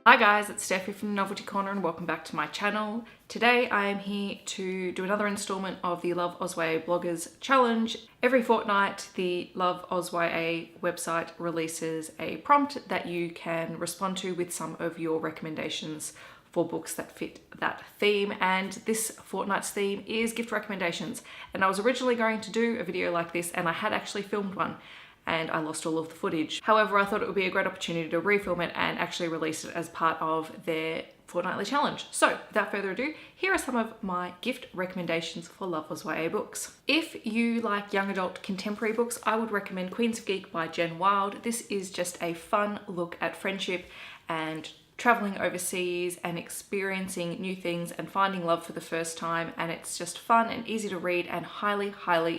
Hi guys, it's Steffi from the Novelty Corner and welcome back to my channel. Today I am here to do another installment of the Love OzYA Bloggers Challenge. Every fortnight the Love OzYA website releases a prompt that you can respond to with some of your recommendations for books that fit that theme, and this fortnight's theme is gift recommendations. And I was originally going to do a video like this, and I had actually filmed one and I lost all of the footage. However, I thought it would be a great opportunity to refilm it and actually release it as part of their fortnightly challenge. So without further ado, here are some of my gift recommendations for Love OzYA books. If you like young adult contemporary books, I would recommend Queens of Geek by Jen Wilde. This is just a fun look at friendship and traveling overseas and experiencing new things and finding love for the first time, and it's just fun and easy to read and highly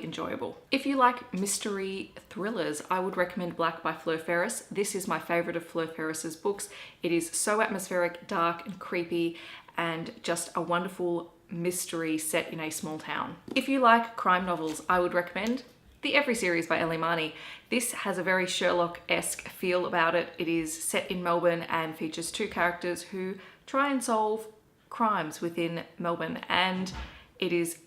enjoyable. If you like mystery thrillers, I would recommend Black by Fleur Ferris. This is my favorite of Fleur Ferris's books. It is so atmospheric, dark and creepy, and just a wonderful mystery set in a small town. If you like crime novels, I would recommend The Every series by Ellie Marnie. This has a very Sherlock-esque feel about it. It is set in Melbourne and features two characters who try and solve crimes within Melbourne, and it is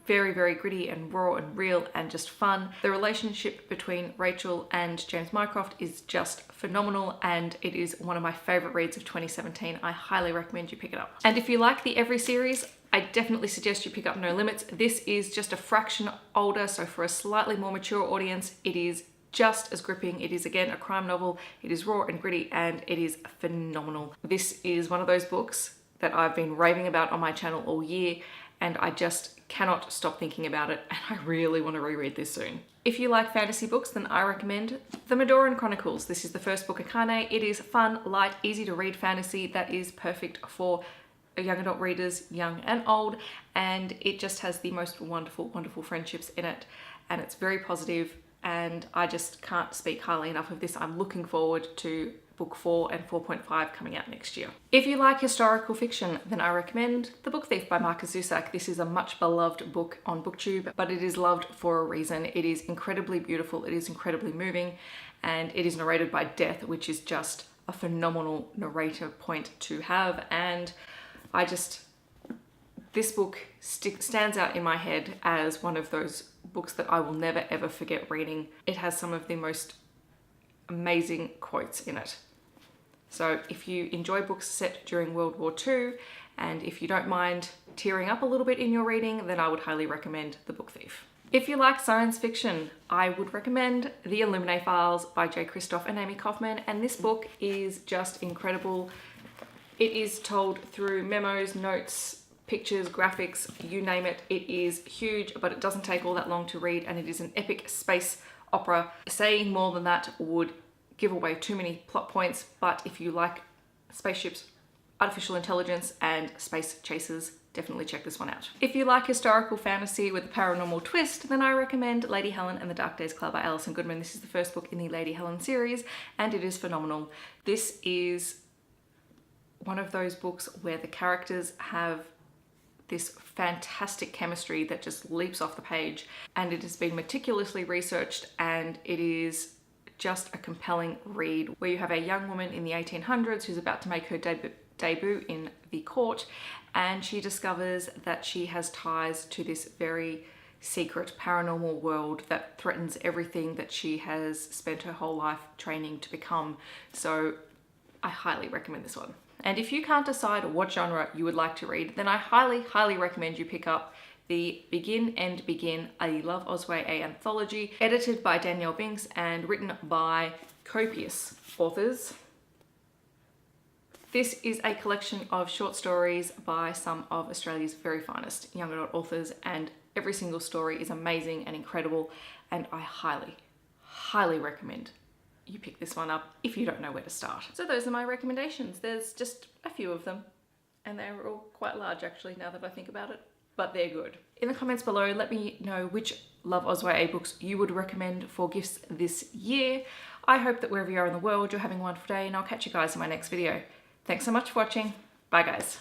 very gritty and raw and real and just fun. The relationship between Rachel and James Mycroft is just phenomenal, and it is one of my favorite reads of 2017. I highly recommend you pick it up. And if you like the Every series, I definitely suggest you pick up No Limits. This is just a fraction older, so for a slightly more mature audience, it is just as gripping. It is again a crime novel. It is raw and gritty and it is phenomenal. This is one of those books that I've been raving about on my channel all year, and I just cannot stop thinking about it, and I really want to reread this soon. If you like fantasy books, then I recommend the Medora and Chronicles. This is the first book of Kane. It is fun, light, easy to read fantasy that is perfect for young adult readers, young and old, and it just has the most wonderful friendships in it, and it's very positive, and I just can't speak highly enough of this. I'm looking forward to book 4 and 4.5 coming out next year. If you like historical fiction, then I recommend The Book Thief by Marcus Zusak. This is a much beloved book on BookTube, but it is loved for a reason. It is incredibly beautiful, it is incredibly moving, and it is narrated by Death, which is just a phenomenal narrator point to have. And this book stands out in my head as one of those books that I will never ever forget reading. It has some of the most amazing quotes in it. So if you enjoy books set during World War II, and if you don't mind tearing up a little bit in your reading, then I would highly recommend The Book Thief. If you like science fiction, I would recommend The Illuminate Files by J. Kristoff and Amy Kaufman, and this book is just incredible. It is told through memos, notes, pictures, graphics, you name it. It is huge, but it doesn't take all that long to read, and it is an epic space opera. Saying more than that would give away too many plot points, but if you like spaceships, artificial intelligence, and space chasers, definitely check this one out. If you like historical fantasy with a paranormal twist, then I recommend Lady Helen and the Dark Days Club by Alison Goodman. This is the first book in the Lady Helen series, and it is phenomenal. This is one of those books where the characters have this fantastic chemistry that just leaps off the page, and it has been meticulously researched, and it is just a compelling read where you have a young woman in the 1800s who's about to make her debut in the court, and she discovers that she has ties to this very secret paranormal world that threatens everything that she has spent her whole life training to become. So I highly recommend this one. And if you can't decide what genre you would like to read, then I highly recommend you pick up the Begin and Begin, a Love OzYA anthology, edited by Danielle Binks and written by copious authors. This is a collection of short stories by some of Australia's very finest young adult authors, and every single story is amazing and incredible, and I highly recommend you pick this one up if you don't know where to start. So those are my recommendations. There's just a few of them, and they're all quite large actually now that I think about it, but they're good. In the comments below, let me know which Love OzYA books you would recommend for gifts this year. I hope that wherever you are in the world, you're having a wonderful day, and I'll catch you guys in my next video. Thanks so much for watching. Bye guys.